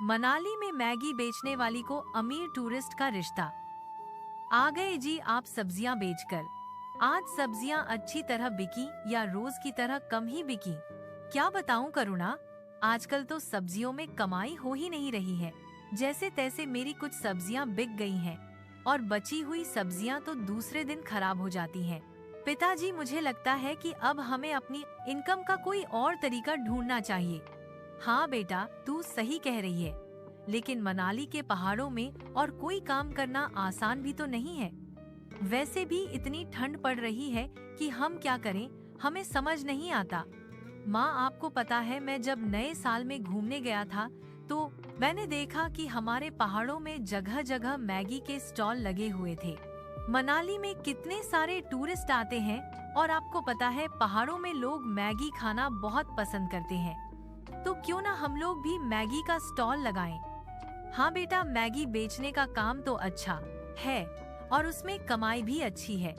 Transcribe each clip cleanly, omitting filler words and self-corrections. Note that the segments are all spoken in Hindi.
मनाली में मैगी बेचने वाली को अमीर टूरिस्ट का रिश्ता। आ गए जी आप सब्जियां बेचकर। आज सब्जियां अच्छी तरह बिकी या रोज की तरह कम ही बिकी? क्या बताऊं करुणा, आजकल तो सब्जियों में कमाई हो ही नहीं रही है। जैसे तैसे मेरी कुछ सब्जियां बिक गई हैं और बची हुई सब्जियां तो दूसरे दिन खराब हो जाती हैं। पिताजी, मुझे लगता है कि अब हमें अपनी इनकम का कोई और तरीका ढूंढना चाहिए। हाँ बेटा, तू सही कह रही है, लेकिन मनाली के पहाड़ों में और कोई काम करना आसान भी तो नहीं है। वैसे भी इतनी ठंड पड़ रही है कि हम क्या करें, हमें समझ नहीं आता। माँ, आपको पता है, मैं जब नए साल में घूमने गया था तो मैंने देखा कि हमारे पहाड़ों में जगह जगह मैगी के स्टॉल लगे हुए थे। मनाली में कितने सारे टूरिस्ट आते हैं और आपको पता है पहाड़ों में लोग मैगी खाना बहुत पसंद करते हैं। तो क्यों ना हम लोग भी मैगी का स्टॉल लगाएं? हाँ बेटा, मैगी बेचने का काम तो अच्छा है और उसमें कमाई भी अच्छी है,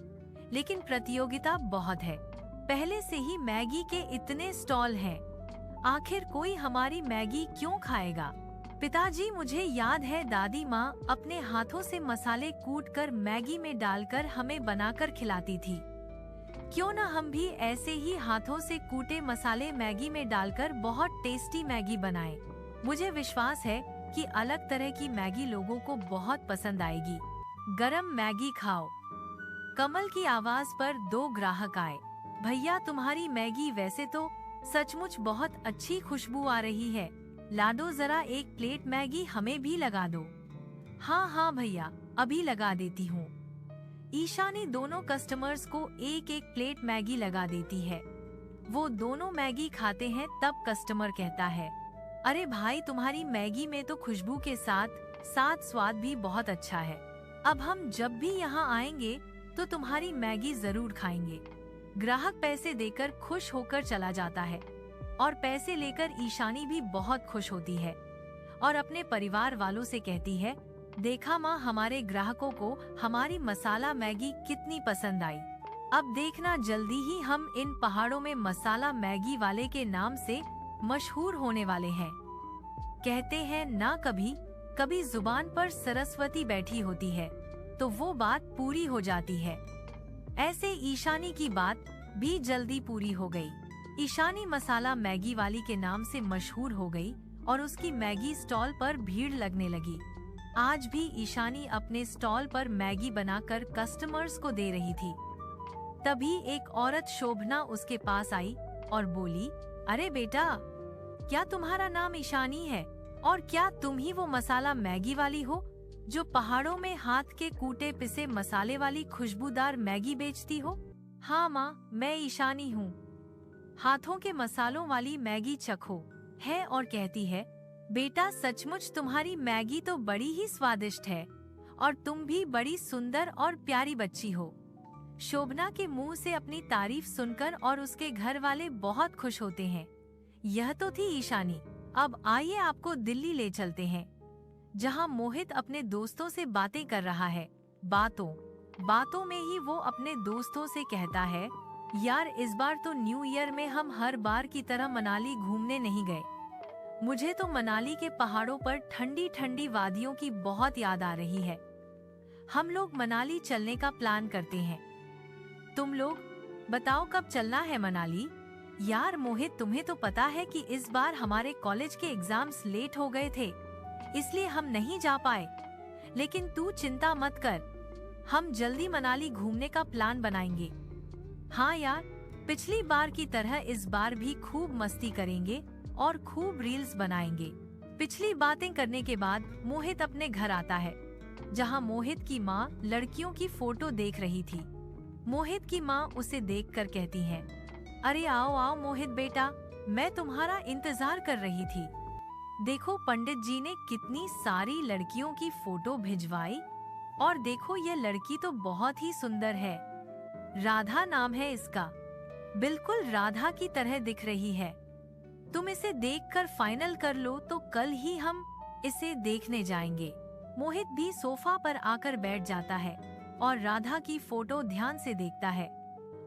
लेकिन प्रतियोगिता बहुत है। पहले से ही मैगी के इतने स्टॉल हैं, आखिर कोई हमारी मैगी क्यों खाएगा? पिताजी, मुझे याद है दादी माँ अपने हाथों से मसाले कूटकर मैगी में डालकर हमें बनाकर खिलाती थी। क्यों ना हम भी ऐसे ही हाथों से कूटे मसाले मैगी में डालकर बहुत टेस्टी मैगी बनाएं। मुझे विश्वास है कि अलग तरह की मैगी लोगों को बहुत पसंद आएगी। गरम मैगी खाओ। कमल की आवाज पर दो ग्राहक आए। भैया, तुम्हारी मैगी वैसे तो सचमुच बहुत अच्छी खुशबू आ रही है, ला दो जरा एक प्लेट मैगी हमें भी लगा दो। हाँ हाँ भैया, अभी लगा देती हूँ। ईशानी दोनों कस्टमर्स को एक एक प्लेट मैगी लगा देती है। वो दोनों मैगी खाते हैं, तब कस्टमर कहता है, अरे भाई, तुम्हारी मैगी में तो खुशबू के साथ साथ स्वाद भी बहुत अच्छा है। अब हम जब भी यहाँ आएंगे तो तुम्हारी मैगी जरूर खाएंगे। ग्राहक पैसे देकर खुश होकर चला जाता है और पैसे लेकर ईशानी भी बहुत खुश होती है और अपने परिवार वालों से कहती है, देखा माँ, हमारे ग्राहकों को हमारी मसाला मैगी कितनी पसंद आई। अब देखना, जल्दी ही हम इन पहाड़ों में मसाला मैगी वाले के नाम से मशहूर होने वाले हैं। कहते हैं ना, कभी कभी जुबान पर सरस्वती बैठी होती है तो वो बात पूरी हो जाती है। ऐसे ईशानी की बात भी जल्दी पूरी हो गई। ईशानी मसाला मैगी वाली के नाम से मशहूर हो गई और उसकी मैगी स्टॉल पर भीड़ लगने लगी। आज भी ईशानी अपने स्टॉल पर मैगी बनाकर कस्टमर्स को दे रही थी। तभी एक औरत शोभना उसके पास आई और बोली, अरे बेटा, क्या तुम्हारा नाम ईशानी है और क्या तुम ही वो मसाला मैगी वाली हो जो पहाड़ों में हाथ के कूटे पिसे मसाले वाली खुशबूदार मैगी बेचती हो? हाँ माँ, मैं ईशानी हूँ। हाथों के मसालों वाली मैगी चखो है और कहती है, बेटा, सचमुच तुम्हारी मैगी तो बड़ी ही स्वादिष्ट है और तुम भी बड़ी सुंदर और प्यारी बच्ची हो। शोभना के मुंह से अपनी तारीफ सुनकर और उसके घर वाले बहुत खुश होते हैं। यह तो थी ईशानी। अब आइए आपको दिल्ली ले चलते हैं, जहां मोहित अपने दोस्तों से बातें कर रहा है। बातों में ही वो अपने दोस्तों से कहता है, यार, इस बार तो न्यू ईयर में हम हर बार की तरह मनाली घूमने नहीं गए। मुझे तो मनाली के पहाड़ों पर ठंडी ठंडी वादियों की बहुत याद आ रही है। हम लोग मनाली चलने का प्लान करते हैं। तुम लोग बताओ कब चलना है मनाली? यार मोहित, तुम्हें तो पता है कि इस बार हमारे कॉलेज के एग्जाम्स लेट हो गए थे, इसलिए हम नहीं जा पाए। लेकिन तू चिंता मत कर, हम जल्दी मनाली घूमने का प्लान बनाएंगे। हाँ यार, पिछली बार की तरह इस बार भी खूब मस्ती करेंगे और खूब रील्स बनाएंगे। पिछली बातें करने के बाद मोहित अपने घर आता है, जहां मोहित की माँ लड़कियों की फोटो देख रही थी। मोहित की माँ उसे देखकर कहती है, अरे आओ आओ मोहित बेटा, मैं तुम्हारा इंतजार कर रही थी। देखो, पंडित जी ने कितनी सारी लड़कियों की फोटो भिजवाई और देखो, ये लड़की तो बहुत ही सुंदर है। राधा नाम है इसका, बिल्कुल राधा की तरह दिख रही है। तुम इसे देखकर फाइनल कर लो तो कल ही हम इसे देखने जाएंगे। मोहित भी सोफा पर आकर बैठ जाता है और राधा की फोटो ध्यान से देखता है।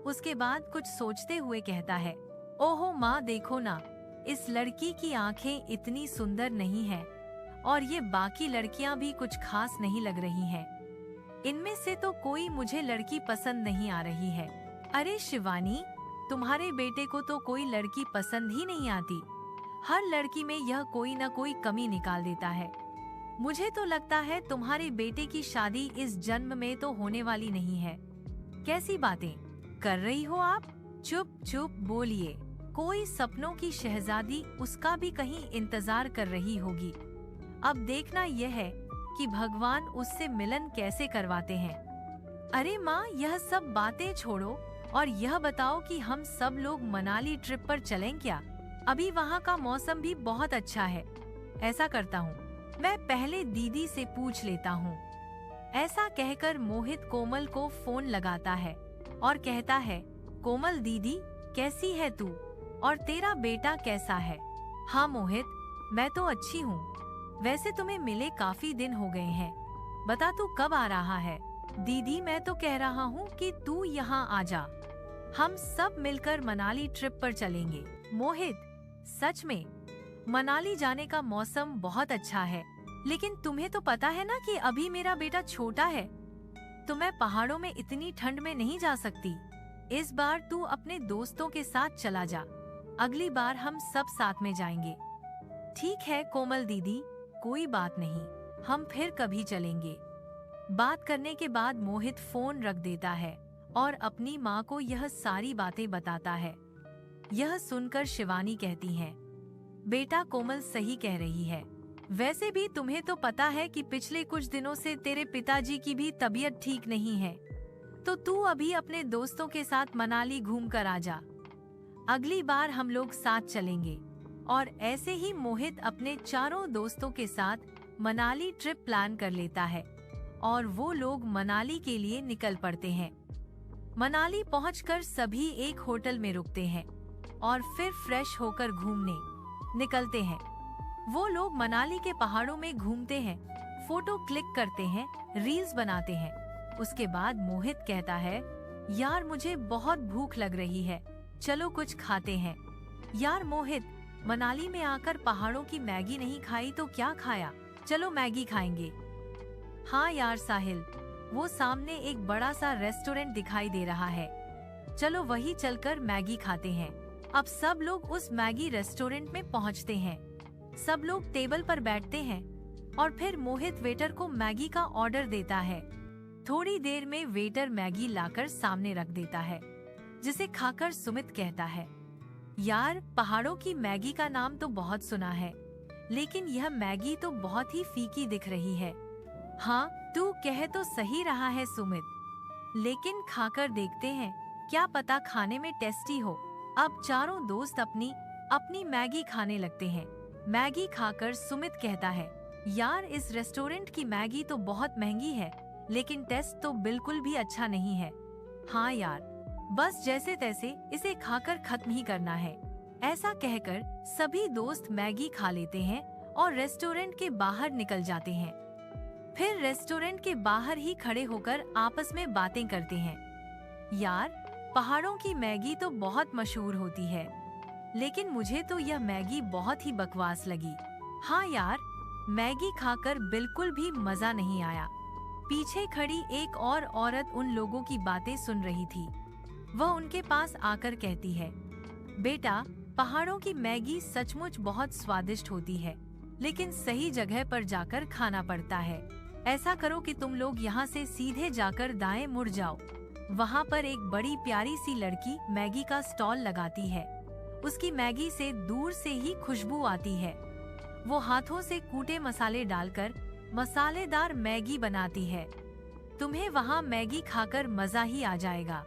उसके बाद कुछ सोचते हुए कहता है, ओहो माँ, देखो ना, इस लड़की की आंखें इतनी सुंदर नहीं है और ये बाकी लड़कियां भी कुछ खास नहीं लग रही हैं। इनमें से तो कोई मुझे लड़की पसंद नहीं आ रही है। अरे शिवानी, तुम्हारे बेटे को तो कोई लड़की पसंद ही नहीं आती। हर लड़की में यह कोई न कोई कमी निकाल देता है। मुझे तो लगता है तुम्हारे बेटे की शादी इस जन्म में तो होने वाली नहीं है। कैसी बातें कर रही हो आप? चुप चुप बोलिए। कोई सपनों की शहजादी उसका भी कहीं इंतजार कर रही होगी। अब देखना यह है कि भगवान उससे मिलन कैसे करवाते हैं। अरे माँ, यह सब बातें छोड़ो और यह बताओ कि हम सब लोग मनाली ट्रिप पर चलें क्या? अभी वहाँ का मौसम भी बहुत अच्छा है। ऐसा करता हूँ, मैं पहले दीदी से पूछ लेता हूँ। ऐसा कहकर मोहित कोमल को फोन लगाता है और कहता है, कोमल दीदी, कैसी है तू और तेरा बेटा कैसा है? हाँ मोहित, मैं तो अच्छी हूँ। वैसे तुम्हें मिले काफी दिन हो गए हैं। बता तू कब आ रहा है? दीदी, मैं तो कह रहा हूँ कि तू यहाँ आ जा। हम सब मिलकर मनाली ट्रिप पर चलेंगे। मोहित, सच में मनाली जाने का मौसम बहुत अच्छा है, लेकिन तुम्हें तो पता है ना कि अभी मेरा बेटा छोटा है, तो मैं पहाड़ों में इतनी ठंड में नहीं जा सकती। इस बार तू अपने दोस्तों के साथ चला जा। अगली बार हम सब साथ में जाएंगे। ठीक है कोमल दीदी, कोई बात नहीं, हम फिर कभी चलेंगे। बात करने के बाद मोहित फोन रख देता है और अपनी माँ को यह सारी बातें बताता है। यह सुनकर शिवानी कहती है, बेटा कोमल सही कह रही है। वैसे भी तुम्हें तो पता है कि पिछले कुछ दिनों से तेरे पिताजी की भी तबीयत ठीक नहीं है, तो तू अभी अपने दोस्तों के साथ मनाली घूम कर आ जा। अगली बार हम लोग साथ चलेंगे। और ऐसे ही मोहित अपने चारों दोस्तों के साथ मनाली ट्रिप प्लान कर लेता है और वो लोग मनाली के लिए निकल पड़ते हैं। मनाली पहुंचकर सभी एक होटल में रुकते हैं और फिर फ्रेश होकर घूमने निकलते हैं। वो लोग मनाली के पहाड़ों में घूमते हैं, फोटो क्लिक करते हैं, रील्स बनाते हैं। उसके बाद मोहित कहता है, यार मुझे बहुत भूख लग रही है, चलो कुछ खाते हैं। यार मोहित, मनाली में आकर पहाड़ों की मैगी नहीं खाई तो क्या खाया? चलो मैगी खाएंगे। हाँ यार साहिल, वो सामने एक बड़ा सा रेस्टोरेंट दिखाई दे रहा है, चलो वही चलकर मैगी खाते हैं। अब सब लोग उस मैगी रेस्टोरेंट में पहुंचते हैं। सब लोग टेबल पर बैठते हैं और फिर मोहित वेटर को मैगी का ऑर्डर देता है। थोड़ी देर में वेटर मैगी लाकर सामने रख देता है, जिसे खाकर सुमित कहता है, यार पहाड़ों की मैगी का नाम तो बहुत सुना है, लेकिन यह मैगी तो बहुत ही फीकी दिख रही है। हाँ, तू कह तो सही रहा है सुमित, लेकिन खाकर देखते हैं, क्या पता खाने में टेस्टी हो। अब चारों दोस्त अपनी अपनी मैगी खाने लगते हैं। मैगी खाकर सुमित कहता है, यार इस रेस्टोरेंट की मैगी तो बहुत महंगी है, लेकिन टेस्ट तो बिल्कुल भी अच्छा नहीं है। हाँ यार, बस जैसे तैसे इसे खाकर खत्म ही करना है। ऐसा कहकर सभी दोस्त मैगी खा लेते हैं और रेस्टोरेंट के बाहर निकल जाते हैं। फिर रेस्टोरेंट के बाहर ही खड़े होकर आपस में बातें करते हैं। यार पहाड़ों की मैगी तो बहुत मशहूर होती है, लेकिन मुझे तो यह मैगी बहुत ही बकवास लगी। हाँ यार, मैगी खाकर बिल्कुल भी मजा नहीं आया। पीछे खड़ी एक और औरत उन लोगों की बातें सुन रही थी। वह उनके पास आकर कहती है, बेटा पहाड़ों की मैगी सचमुच बहुत स्वादिष्ट होती है, लेकिन सही जगह पर जाकर खाना पड़ता है। ऐसा करो कि तुम लोग यहाँ से सीधे जाकर दाएं मुड़ जाओ। वहाँ पर एक बड़ी प्यारी सी लड़की मैगी का स्टॉल लगाती है। उसकी मैगी से दूर से ही खुशबू आती है। वो हाथों से कूटे मसाले डालकर मसालेदार मैगी बनाती है। तुम्हें वहाँ मैगी खाकर मजा ही आ जाएगा।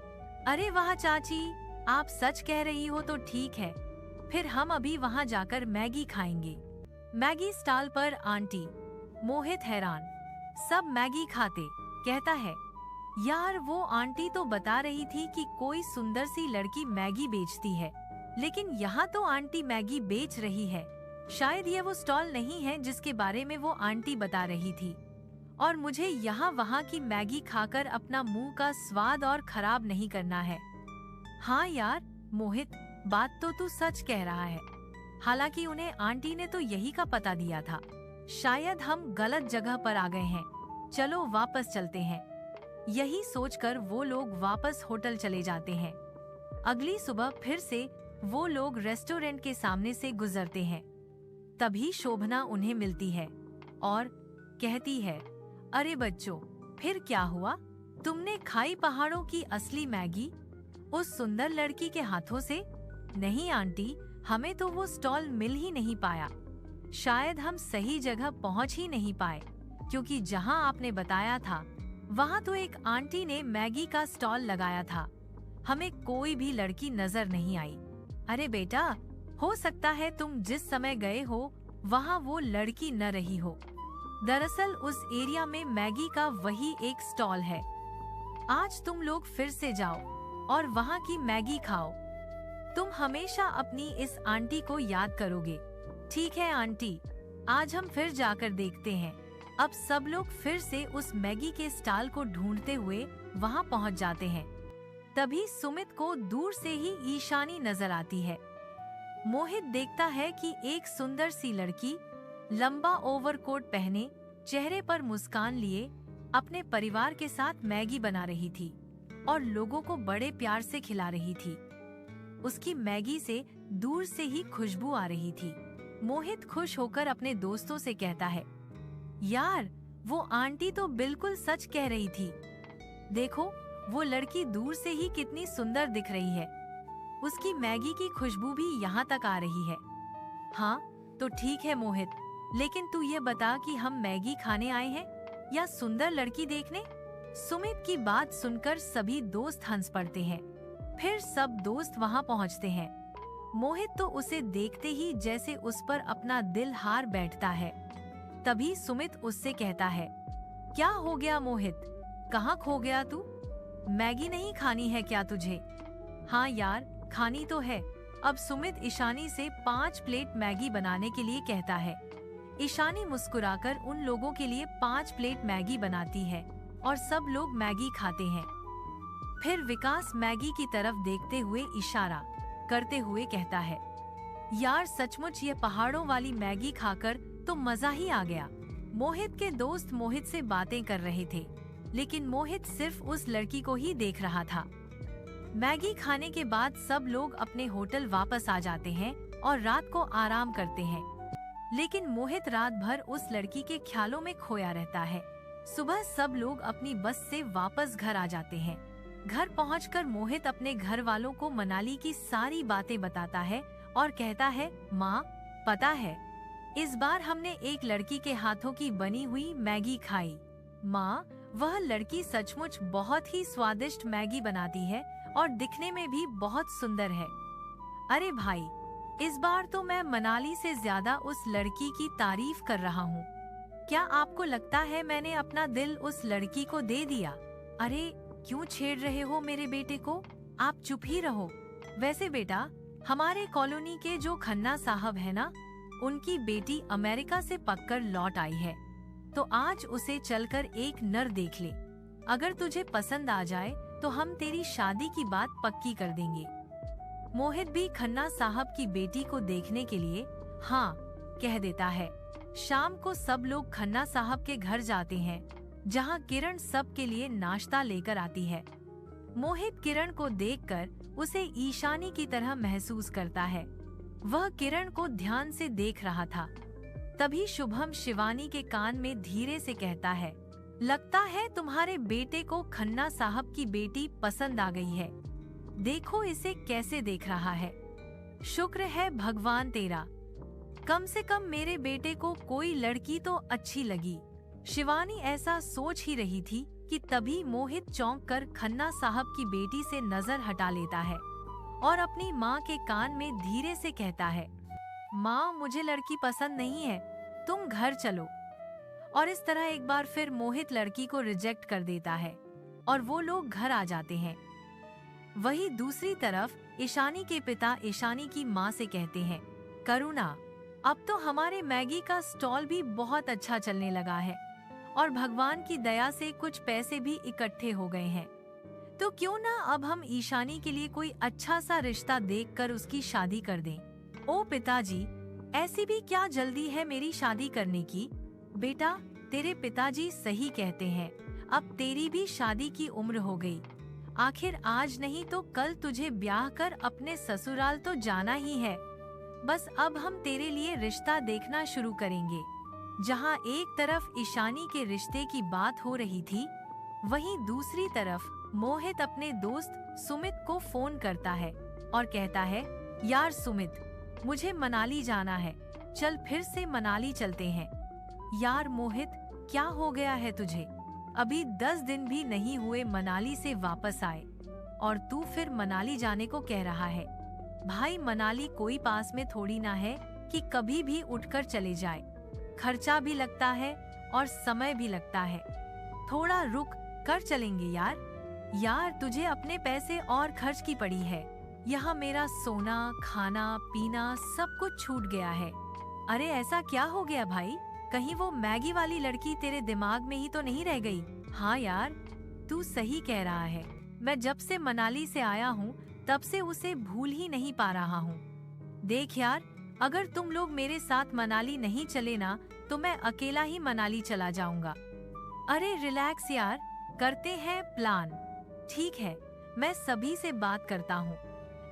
अरे वाह चाची, आप सच कह रही हो तो ठीक है, फिर हम अभी वहाँ जाकर मैगी खाएंगे। मैगी स्टॉल पर आंटी। मोहित हैरान, सब मैगी खाते, कहता है, यार वो आंटी तो बता रही थी कि कोई सुंदर सी लड़की मैगी बेचती है, लेकिन यहाँ तो आंटी मैगी बेच रही है। शायद ये वो स्टॉल नहीं है जिसके बारे में वो आंटी बता रही थी, और मुझे यहाँ वहाँ की मैगी खाकर अपना मुंह का स्वाद और खराब नहीं करना है। हाँ यार मोहित, बात तो तू सच कह रहा है। हालांकि उन्हें आंटी ने तो यही का पता दिया था। शायद हम गलत जगह पर आ गए हैं, चलो वापस चलते हैं। यही सोचकर वो लोग वापस होटल चले जाते हैं। अगली सुबह फिर से वो लोग रेस्टोरेंट के सामने से गुजरते हैं। तभी शोभना उन्हें मिलती है और कहती है, अरे बच्चों, फिर क्या हुआ? तुमने खाई पहाड़ों की असली मैगी उस सुंदर लड़की के हाथों से? नहीं आंटी, हमें तो वो स्टॉल मिल ही नहीं पाया। शायद हम सही जगह पहुंच ही नहीं पाए, क्योंकि जहां आपने बताया था वहां तो एक आंटी ने मैगी का स्टॉल लगाया था। हमें कोई भी लड़की नजर नहीं आई। अरे बेटा, हो सकता है तुम जिस समय गए हो वहां वो लड़की न रही हो। दरअसल उस एरिया में मैगी का वही एक स्टॉल है। आज तुम लोग फिर से जाओ और वहां की मैगी खाओ। तुम हमेशा अपनी इस आंटी को याद करोगे। ठीक है आंटी, आज हम फिर जाकर देखते हैं। अब सब लोग फिर से उस मैगी के स्टॉल को ढूंढते हुए वहां पहुंच जाते हैं। तभी सुमित को दूर से ही ईशानी नजर आती है। मोहित देखता है कि एक सुंदर सी लड़की लंबा ओवरकोट पहने, चेहरे पर मुस्कान लिए अपने परिवार के साथ मैगी बना रही थी और लोगों को बड़े प्यार से खिला रही थी। उसकी मैगी से दूर से ही खुशबू आ रही थी। मोहित खुश होकर अपने दोस्तों से कहता है, यार, वो आंटी तो बिल्कुल सच कह रही थी। देखो, वो लड़की दूर से ही कितनी सुंदर दिख रही है। उसकी मैगी की खुशबू भी यहाँ तक आ रही है। हाँ, तो ठीक है मोहित, लेकिन तू ये बता कि हम मैगी खाने आए हैं या सुंदर लड़की देखने? सुमित की बात सुनकर सभी दोस्त हंस पड़ते हैं। फिर सब दोस्त वहाँ पहुँचते हैं। मोहित तो उसे देखते ही जैसे उस पर अपना दिल हार बैठता है। तभी सुमित उससे कहता है, क्या हो गया मोहित, कहाँ खो गया तू? मैगी नहीं खानी है क्या तुझे? हाँ यार, खानी तो है। अब सुमित ईशानी से 5 प्लेट मैगी बनाने के लिए कहता है। ईशानी मुस्कुराकर उन लोगों के लिए 5 प्लेट मैगी बनाती है और सब लोग मैगी खाते हैं। फिर विकास मैगी की तरफ देखते हुए इशारा करते हुए कहता है, यार सचमुच ये पहाड़ों वाली मैगी खाकर तो मजा ही आ गया। मोहित के दोस्त मोहित से बातें कर रहे थे, लेकिन मोहित सिर्फ उस लड़की को ही देख रहा था। मैगी खाने के बाद सब लोग अपने होटल वापस आ जाते हैं और रात को आराम करते हैं। लेकिन मोहित रात भर उस लड़की के ख्यालों में खोया रहता है। सुबह सब लोग अपनी बस से वापस घर आ जाते हैं। घर पहुंचकर मोहित अपने घर वालों को मनाली की सारी बातें बताता है और कहता है, माँ, पता है, इस बार हमने एक लड़की के हाथों की बनी हुई मैगी खाई। माँ, वह लड़की सचमुच बहुत ही स्वादिष्ट मैगी बनाती है और दिखने में भी बहुत सुंदर है। अरे भाई, इस बार तो मैं मनाली से ज्यादा उस लड़की की तारीफ कर रहा हूँ। क्या आपको लगता है मैंने अपना दिल उस लड़की को दे दिया? अरे, क्यों छेड़ रहे हो मेरे बेटे को? आप चुप ही रहो। वैसे बेटा, हमारे कॉलोनी के जो खन्ना साहब है ना, उनकी बेटी अमेरिका से पककर लौट आई है, तो आज उसे चलकर एक नर देख ले। अगर तुझे पसंद आ जाए तो हम तेरी शादी की बात पक्की कर देंगे। मोहित भी खन्ना साहब की बेटी को देखने के लिए हाँ कह देता है। शाम को सब लोग खन्ना साहब के घर जाते हैं, जहां किरण सब के लिए नाश्ता लेकर आती है। मोहित किरण को देखकर उसे ईशानी की तरह महसूस करता है। वह किरण को ध्यान से देख रहा था। तभी शुभम शिवानी के कान में धीरे से कहता है, लगता है तुम्हारे बेटे को खन्ना साहब की बेटी पसंद आ गई है। देखो इसे कैसे देख रहा है। शुक्र है भगवान तेरा, कम से कम मेरे बेटे को कोई लड़की तो अच्छी लगी। शिवानी ऐसा सोच ही रही थी कि तभी मोहित चौंक कर खन्ना साहब की बेटी से नजर हटा लेता है और अपनी माँ के कान में धीरे से कहता है, माँ, मुझे लड़की पसंद नहीं है, तुम घर चलो। और इस तरह एक बार फिर मोहित लड़की को रिजेक्ट कर देता है और वो लोग घर आ जाते हैं। वहीं दूसरी तरफ ईशानी के पिता ईशानी की माँ से कहते हैं, करुणा, अब तो हमारे मैगी का स्टॉल भी बहुत अच्छा चलने लगा है और भगवान की दया से कुछ पैसे भी इकट्ठे हो गए हैं, तो क्यों ना अब हम ईशानी के लिए कोई अच्छा सा रिश्ता देखकर उसकी शादी कर दें। ओ पिताजी, ऐसी भी क्या जल्दी है मेरी शादी करने की? बेटा, तेरे पिताजी सही कहते हैं, अब तेरी भी शादी की उम्र हो गई। आखिर आज नहीं तो कल तुझे ब्याह कर अपने ससुराल तो जाना ही है। बस अब हम तेरे लिए रिश्ता देखना शुरू करेंगे। जहाँ एक तरफ ईशानी के रिश्ते की बात हो रही थी, वहीं दूसरी तरफ मोहित अपने दोस्त सुमित को फोन करता है और कहता है, यार सुमित, मुझे मनाली जाना है, चल फिर से मनाली चलते हैं। यार मोहित, क्या हो गया है तुझे? अभी 10 दिन भी नहीं हुए मनाली से वापस आए और तू फिर मनाली जाने को कह रहा है। भाई, मनाली कोई पास में थोड़ी ना है कि कभी भी उठकर चले जाए। खर्चा भी लगता है और समय भी लगता है। थोड़ा रुक कर चलेंगे यार। यार, तुझे अपने पैसे और खर्च की पड़ी है। यहाँ मेरा सोना, खाना, पीना सब कुछ छूट गया है। अरे ऐसा क्या हो गया भाई? कहीं वो मैगी वाली लड़की तेरे दिमाग में ही तो नहीं रह गई? हाँ यार, तू सही कह रहा है। मैं जब से मनाली से आया हूँ तब से उसे भूल ही नहीं पा रहा हूँ। देख यार, अगर तुम लोग मेरे साथ मनाली नहीं चले ना तो मैं अकेला ही मनाली चला जाऊंगा। अरे रिलैक्स यार, करते हैं प्लान। ठीक है, मैं सभी से बात करता हूँ।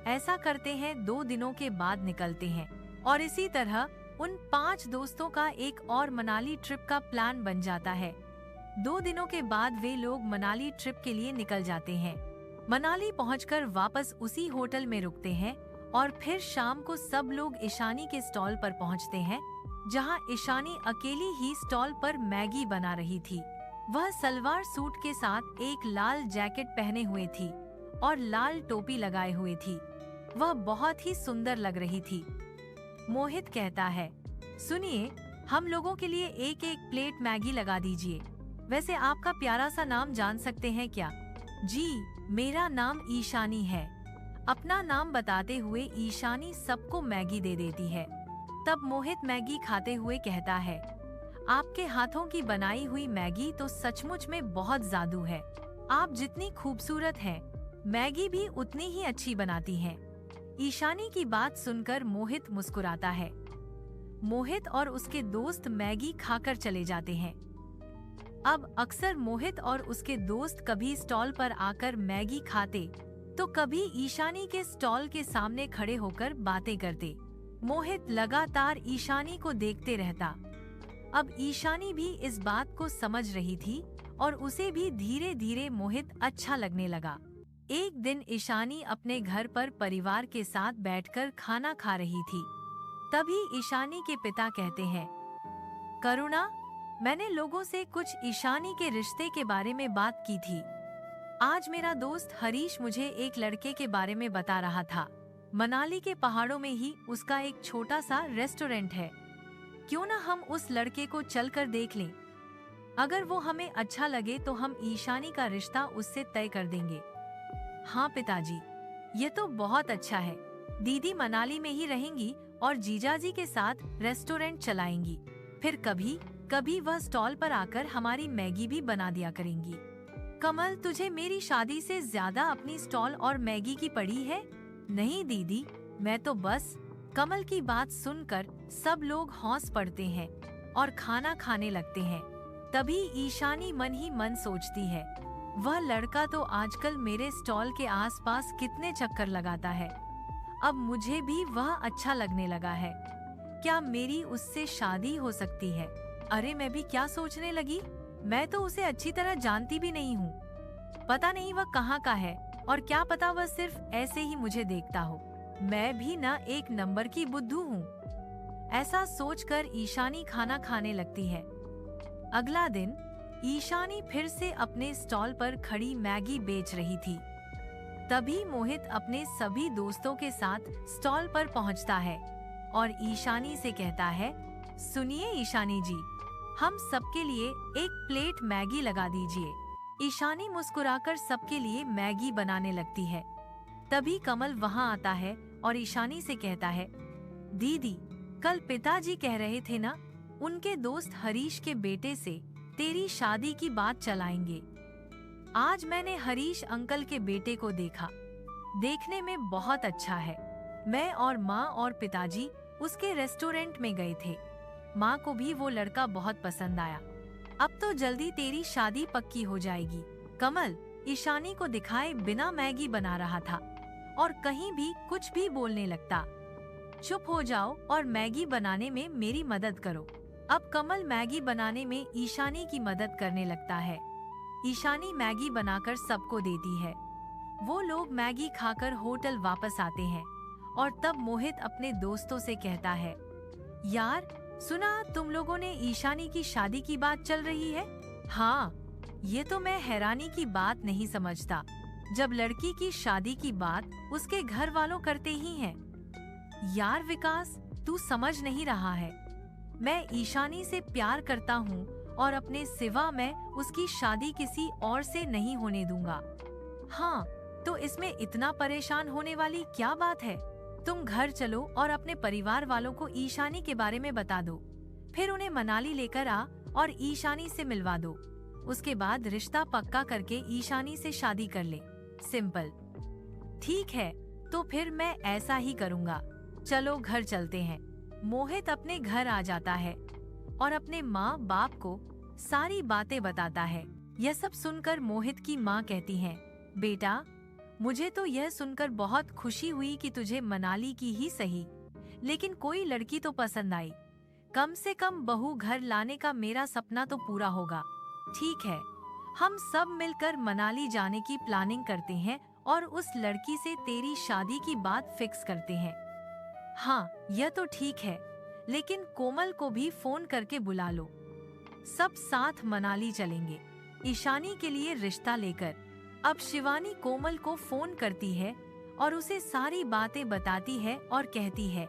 ऐसा करते हैं, 2 दिनों के बाद निकलते हैं। और इसी तरह उन 5 दोस्तों का एक और मनाली ट्रिप का प्लान बन जाता है। 2 दिनों के बाद वे लोग मनाली ट्रिप के लिए निकल जाते हैं। मनाली पहुंचकर वापस उसी होटल में रुकते हैं और फिर शाम को सब लोग ईशानी के स्टॉल पर पहुंचते हैं, जहां ईशानी अकेली ही स्टॉल पर मैगी बना रही थी। वह सलवार सूट के साथ एक लाल जैकेट पहने हुए थी और लाल टोपी लगाए हुए थी। वह बहुत ही सुंदर लग रही थी। मोहित कहता है, सुनिए, हम लोगों के लिए एक एक प्लेट मैगी लगा दीजिए। वैसे आपका प्यारा सा नाम जान सकते हैं क्या? जी, मेरा नाम ईशानी है। अपना नाम बताते हुए ईशानी सबको मैगी दे देती है। तब मोहित मैगी खाते हुए कहता है, आपके हाथों की बनाई हुई मैगी तो सचमुच में बहुत जादू है। आप जितनी खूबसूरत हैं, मैगी भी उतनी ही अच्छी बनाती हैं। ईशानी की बात सुनकर मोहित मुस्कुराता है। मोहित और उसके दोस्त मैगी खाकर चले जाते हैं। अब अक्सर मोहित और उसके दोस्त कभी स्टॉल पर आकर मैगी खाते तो कभी ईशानी के स्टॉल के सामने खड़े होकर बातें करते। मोहित लगातार ईशानी को देखते रहता। अब ईशानी भी इस बात को समझ रही थी और उसे भी धीरे धीरे मोहित अच्छा लगने लगा। एक दिन ईशानी अपने घर पर परिवार के साथ बैठकर खाना खा रही थी। तभी ईशानी के पिता कहते हैं, करुणा, मैंने लोगों से कुछ ईशानी के रिश्ते के बारे में बात की थी। आज मेरा दोस्त हरीश मुझे एक लड़के के बारे में बता रहा था। मनाली के पहाड़ों में ही उसका एक छोटा सा रेस्टोरेंट है। क्यों ना हम उस लड़के को चलकर देख लें? अगर वो हमें अच्छा लगे तो हम ईशानी का रिश्ता उससे तय कर देंगे। हाँ पिताजी, ये तो बहुत अच्छा है। दीदी मनाली में ही रहेंगी और जीजाजी के साथ रेस्टोरेंट चलाएंगी। फिर कभी कभी वह स्टॉल पर आकर हमारी मैगी भी बना दिया करेंगी। कमल, तुझे मेरी शादी से ज्यादा अपनी स्टॉल और मैगी की पड़ी है? नहीं दीदी, मैं तो बस। कमल की बात सुनकर सब लोग हौस पड़ते हैं और खाना खाने लगते हैं। तभी ईशानी मन ही मन सोचती है, वह लड़का तो आजकल मेरे स्टॉल के आसपास कितने चक्कर लगाता है। अब मुझे भी वह अच्छा लगने लगा है। क्या मेरी उससे शादी हो सकती है? अरे मैं भी क्या सोचने लगी, मैं तो उसे अच्छी तरह जानती भी नहीं हूँ। पता नहीं वह कहाँ का है और क्या पता वह सिर्फ ऐसे ही मुझे देखता हो। मैं भी ना एक नंबर की बुद्धू हूँ। ऐसा सोचकर ईशानी खाना खाने लगती है। अगला दिन ईशानी फिर से अपने स्टॉल पर खड़ी मैगी बेच रही थी। तभी मोहित अपने सभी दोस्तों के साथ स्टॉल पर पहुंचता है और ईशानी से कहता है, सुनिए ईशानी जी, हम सबके लिए एक प्लेट मैगी लगा दीजिए। ईशानी मुस्कुराकर सबके लिए मैगी बनाने लगती है। तभी कमल वहां आता है और ईशानी से कहता है, दीदी, कल पिताजी कह रहे थे ना, उनके दोस्त हरीश के बेटे से तेरी शादी की बात चलाएंगे। आज मैंने हरीश अंकल के बेटे को देखा। देखने में बहुत अच्छा है। मैं और माँ और पिताजी उसके रेस्टोरेंट में गए थे। माँ को भी वो लड़का बहुत पसंद आया। अब तो जल्दी तेरी शादी पक्की हो जाएगी। कमल ईशानी को दिखाए बिना मैगी बना रहा था और कहीं भी कुछ भी बोलने लगता। चुप हो जाओ और मैगी बनाने में मेरी मदद करो। अब कमल मैगी बनाने में ईशानी की मदद करने लगता है। ईशानी मैगी बनाकर सबको देती है। वो लोग मैगी खाकर होटल वापस आते हैं और तब मोहित अपने दोस्तों से कहता है, यार सुना तुम लोगों ने ईशानी की शादी की बात चल रही है? हाँ, ये तो मैं हैरानी की बात नहीं समझता जब लड़की की शादी की बात उसके घर वालों करते ही हैं। यार विकास, तू समझ नहीं रहा है। मैं ईशानी से प्यार करता हूँ और अपने सिवा मैं उसकी शादी किसी और से नहीं होने दूंगा। हाँ, तो इसमें इतना परेशान होने वाली क्या बात है? तुम घर चलो और अपने परिवार वालों को ईशानी के बारे में बता दो। फिर उन्हें मनाली लेकर आ और ईशानी से मिलवा दो। उसके बाद रिश्ता पक्का करके ईशानी से शादी कर ले। सिंपल। ठीक है, तो फिर मैं ऐसा ही करूँगा। चलो घर चलते हैं। मोहित अपने घर आ जाता है और अपने माँ बाप को सारी बातें बताता है। यह सब सुनकर मोहित की माँ कहती है, बेटा मुझे तो यह सुनकर बहुत खुशी हुई कि तुझे मनाली की ही सही, लेकिन कोई लड़की तो पसंद आई। कम से कम बहू घर लाने का मेरा सपना तो पूरा होगा। ठीक है, हम सब मिलकर मनाली जाने की प्लानिंग करते हैं और उस लड़की से तेरी शादी की बात फिक्स करते हैं। हाँ, यह तो ठीक है, लेकिन कोमल को भी फोन करके बुला लो। सब साथ मनाली चलेंगे ईशानी के लिए रिश्ता लेकर। अब शिवानी कोमल को फोन करती है और उसे सारी बातें बताती है और कहती है,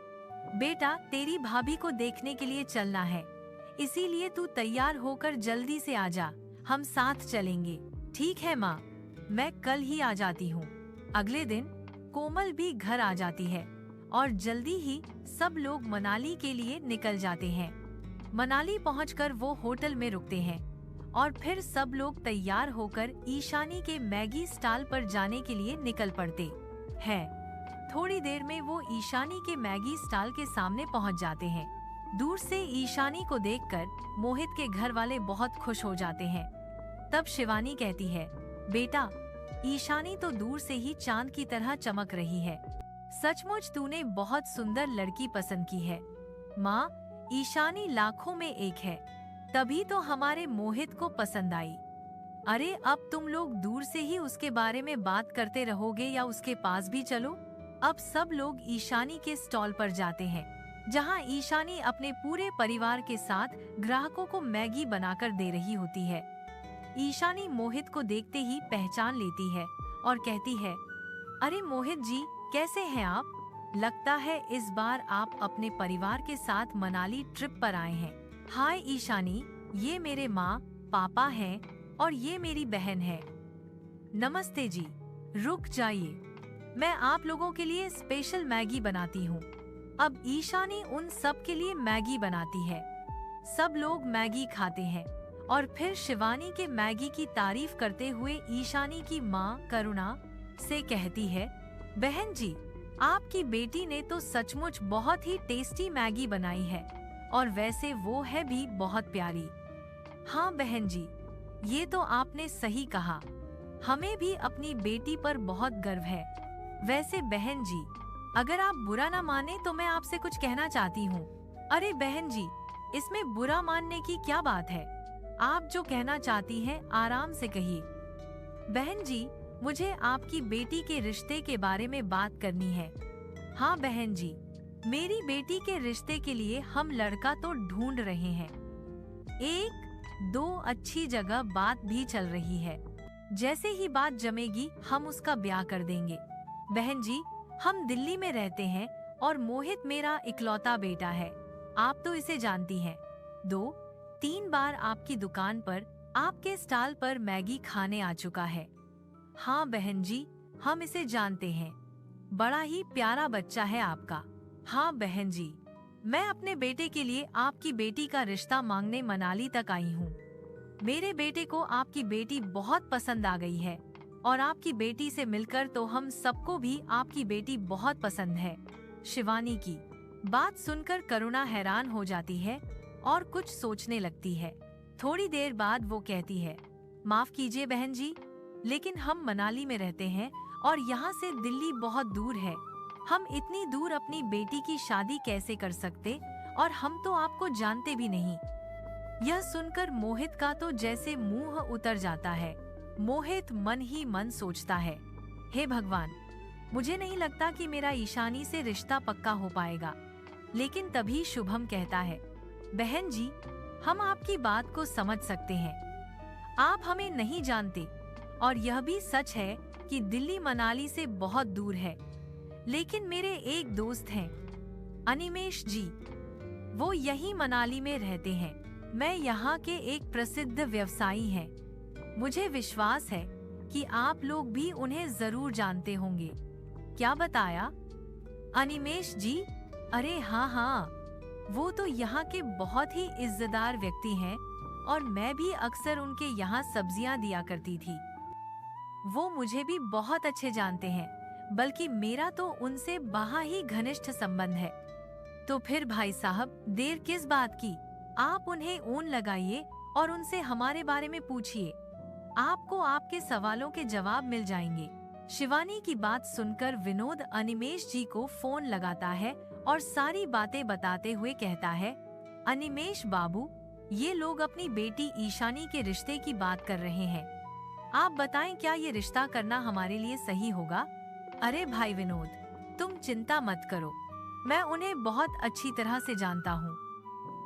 बेटा तेरी भाभी को देखने के लिए चलना है, इसीलिए तू तैयार होकर जल्दी से आ जा, हम साथ चलेंगे। ठीक है माँ, मैं कल ही आ जाती हूँ। अगले दिन कोमल भी घर आ जाती है और जल्दी ही सब लोग मनाली के लिए निकल जाते हैं। मनाली पहुंचकर वो होटल में रुकते हैं और फिर सब लोग तैयार होकर ईशानी के मैगी स्टॉल पर जाने के लिए निकल पड़ते हैं। थोड़ी देर में वो ईशानी के मैगी स्टॉल के सामने पहुंच जाते हैं। दूर से ईशानी को देखकर मोहित के घर वाले बहुत खुश हो जाते हैं। तब शिवानी कहती है, बेटा ईशानी तो दूर से ही चांद की तरह चमक रही है। सचमुच तूने बहुत सुंदर लड़की पसंद की है। माँ, ईशानी लाखों में एक है, तभी तो हमारे मोहित को पसंद आई। अरे अब तुम लोग दूर से ही उसके बारे में बात करते रहोगे या उसके पास भी चलो। अब सब लोग ईशानी के स्टॉल पर जाते हैं, जहां ईशानी अपने पूरे परिवार के साथ ग्राहकों को मैगी बनाकर दे रही होती है। ईशानी मोहित को देखते ही पहचान लेती है और कहती है, अरे मोहित जी, कैसे हैं आप? लगता है इस बार आप अपने परिवार के साथ मनाली ट्रिप पर आए हैं। हाय ईशानी, ये मेरे माँ पापा हैं और ये मेरी बहन है। नमस्ते जी, रुक जाइए, मैं आप लोगों के लिए स्पेशल मैगी बनाती हूँ। अब ईशानी उन सब के लिए मैगी बनाती है। सब लोग मैगी खाते हैं और फिर शिवानी के मैगी की तारीफ करते हुए ईशानी की माँ करुणा से कहती है, बहन जी, आपकी बेटी ने तो सचमुच बहुत ही टेस्टी मैगी बनाई है और वैसे वो है भी बहुत प्यारी। हाँ बहन जी, ये तो आपने सही कहा, हमें भी अपनी बेटी पर बहुत गर्व है। वैसे बहन जी, अगर आप बुरा ना माने तो मैं आपसे कुछ कहना चाहती हूँ। अरे बहन जी, इसमें बुरा मानने की क्या बात है? आप जो कहना चाहती हैं आराम से कहिए। बहन जी, मुझे आपकी बेटी के रिश्ते के बारे में बात करनी है। हाँ बहन जी, मेरी बेटी के रिश्ते के लिए हम लड़का तो ढूंढ रहे हैं। एक दो अच्छी जगह बात भी चल रही है, जैसे ही बात जमेगी हम उसका ब्याह कर देंगे। बहन जी, हम दिल्ली में रहते हैं और मोहित मेरा इकलौता बेटा है, आप तो इसे जानती हैं। 2-3 बार आपकी दुकान पर आपके स्टॉल पर मैगी खाने आ चुका है। हाँ बहन जी, हम इसे जानते हैं, बड़ा ही प्यारा बच्चा है आपका। हाँ बहन जी, मैं अपने बेटे के लिए आपकी बेटी का रिश्ता मांगने मनाली तक आई हूँ। मेरे बेटे को आपकी बेटी बहुत पसंद आ गई है और आपकी बेटी से मिलकर तो हम सबको भी आपकी बेटी बहुत पसंद है। शिवानी की बात सुनकर करुणा हैरान हो जाती है और कुछ सोचने लगती है। थोड़ी देर बाद वो कहती है, माफ कीजिए बहन जी, लेकिन हम मनाली में रहते हैं और यहाँ से दिल्ली बहुत दूर है। हम इतनी दूर अपनी बेटी की शादी कैसे कर सकते, और हम तो आपको जानते भी नहीं। यह सुनकर मोहित का तो जैसे मुंह उतर जाता है। मोहित मन ही मन सोचता है, हे भगवान, मुझे नहीं लगता कि मेरा ईशानी से रिश्ता पक्का हो पाएगा। लेकिन तभी शुभम कहता है, बहन जी, हम आपकी बात को समझ सकते हैं। आप हमें नहीं जानते और यह भी सच है कि दिल्ली मनाली से बहुत दूर है। लेकिन मेरे एक दोस्त हैं, अनिमेश जी, वो यही मनाली में रहते हैं। मैं यहाँ के एक प्रसिद्ध व्यवसायी हैं। मुझे विश्वास है कि आप लोग भी उन्हें जरूर जानते होंगे। क्या बताया? अनिमेश जी? अरे हाँ, वो तो यहाँ के बहुत ही इज्जतदार व्यक्ति हैं और मैं भी अक्सर उनके यहाँ सब्जियाँ दिया करती थी। वो मुझे भी बहुत अच्छे जानते हैं, बल्कि मेरा तो उनसे बड़ा ही घनिष्ठ संबंध है। तो फिर भाई साहब, देर किस बात की? आप उन्हें ऊन लगाइए और उनसे हमारे बारे में पूछिए। आपको आपके सवालों के जवाब मिल जाएंगे। शिवानी की बात सुनकर विनोद अनिमेश जी को फोन लगाता है और सारी बातें बताते हुए कहता है, अनिमेश बाबू, ये लोग अपनी बेटी ईशानी के रिश्ते की बात कर रहे हैं। आप बताएं, क्या ये रिश्ता करना हमारे लिए सही होगा? अरे भाई विनोद, तुम चिंता मत करो, मैं उन्हें बहुत अच्छी तरह से जानता हूँ।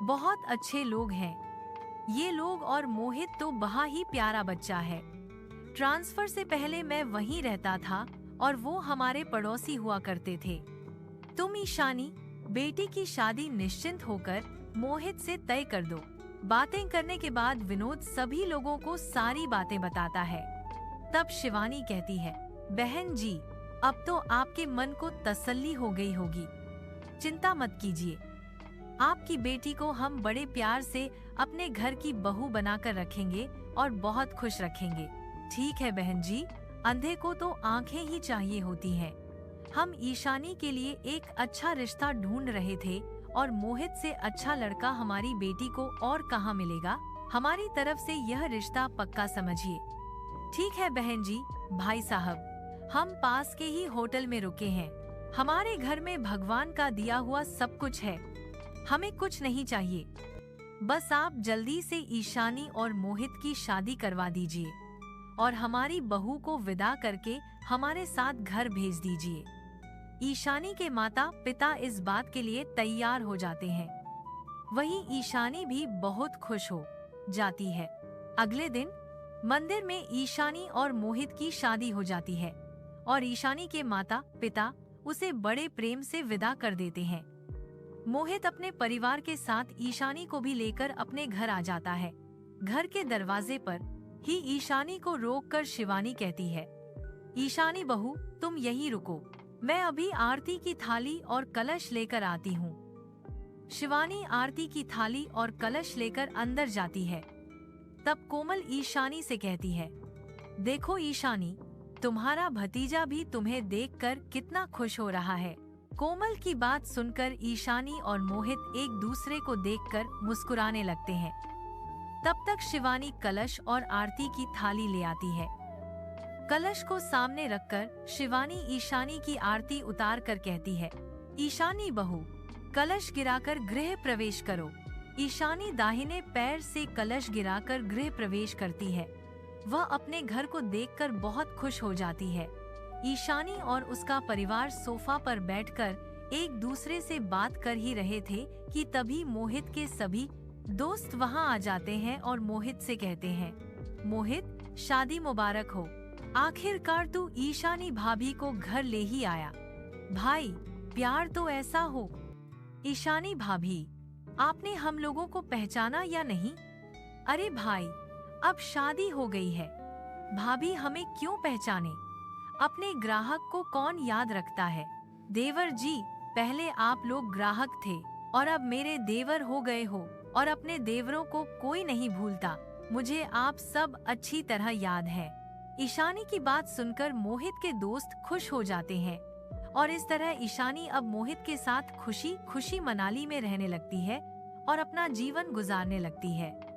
बहुत अच्छे लोग हैं ये लोग, और मोहित तो बड़ा ही प्यारा बच्चा है। ट्रांसफर से पहले मैं वहीं रहता था और वो हमारे पड़ोसी हुआ करते थे। तुम ईशानी बेटी की शादी निश्चिंत होकर मोहित से तय कर दो। बातें करने के बाद विनोद सभी लोगों को सारी बातें बताता है। तब शिवानी कहती है, बहन जी, अब तो आपके मन को तसल्ली हो गई होगी। चिंता मत कीजिए, आपकी बेटी को हम बड़े प्यार से अपने घर की बहू बनाकर रखेंगे और बहुत खुश रखेंगे। ठीक है बहन जी, अंधे को तो आंखें ही चाहिए होती हैं। हम ईशानी के लिए एक अच्छा रिश्ता ढूंढ रहे थे और मोहित से अच्छा लड़का हमारी बेटी को और कहाँ मिलेगा। हमारी तरफ से यह रिश्ता पक्का समझिए। ठीक है बहन जी। भाई साहब, हम पास के ही होटल में रुके हैं। हमारे घर में भगवान का दिया हुआ सब कुछ है, हमें कुछ नहीं चाहिए। बस आप जल्दी से ईशानी और मोहित की शादी करवा दीजिए और हमारी बहू को विदा करके हमारे साथ घर भेज दीजिए। ईशानी के माता पिता इस बात के लिए तैयार हो जाते हैं। वहीं ईशानी भी बहुत खुश हो जाती है। अगले दिन मंदिर में ईशानी और मोहित की शादी हो जाती है और ईशानी के माता पिता उसे बड़े प्रेम से विदा कर देते हैं। मोहित अपने परिवार के साथ ईशानी को भी लेकर अपने घर आ जाता है। घर के दरवाजे पर ही ईशानी को रोककर शिवानी कहती है, ईशानी बहू, तुम यहीं रुको, मैं अभी आरती की थाली और कलश लेकर आती हूँ। शिवानी आरती की थाली और कलश लेकर अंदर जाती है। तब कोमल ईशानी से कहती है, देखो ईशानी, तुम्हारा भतीजा भी तुम्हें देखकर कितना खुश हो रहा है। कोमल की बात सुनकर ईशानी और मोहित एक दूसरे को देखकर मुस्कुराने लगते हैं। तब तक शिवानी कलश और आरती की थाली ले आती है। कलश को सामने रखकर शिवानी ईशानी की आरती उतार कर कहती है, ईशानी बहू, कलश गिराकर गृह प्रवेश करो। ईशानी दाहिने पैर से कलश गिराकर गृह प्रवेश करती है। वह अपने घर को देखकर बहुत खुश हो जाती है। ईशानी और उसका परिवार सोफा पर बैठकर एक दूसरे से बात कर ही रहे थे कि तभी मोहित के सभी दोस्त वहां आ जाते हैं और मोहित से कहते हैं, मोहित, शादी मुबारक हो। आखिरकार तू ईशानी भाभी को घर ले ही आया। भाई, प्यार तो ऐसा हो। ईशानी भाभी, आपने हम लोगों को पहचाना या नहीं? अरे भाई, अब शादी हो गई है, भाभी हमें क्यों पहचाने? अपने ग्राहक को कौन याद रखता है? देवर जी, पहले आप लोग ग्राहक थे और अब मेरे देवर हो गए हो और अपने देवरों को कोई नहीं भूलता। मुझे आप सब अच्छी तरह याद है। ईशानी की बात सुनकर मोहित के दोस्त खुश हो जाते हैं और इस तरह ईशानी अब मोहित के साथ खुशी खुशी मनाली में रहने लगती है और अपना जीवन गुजारने लगती है।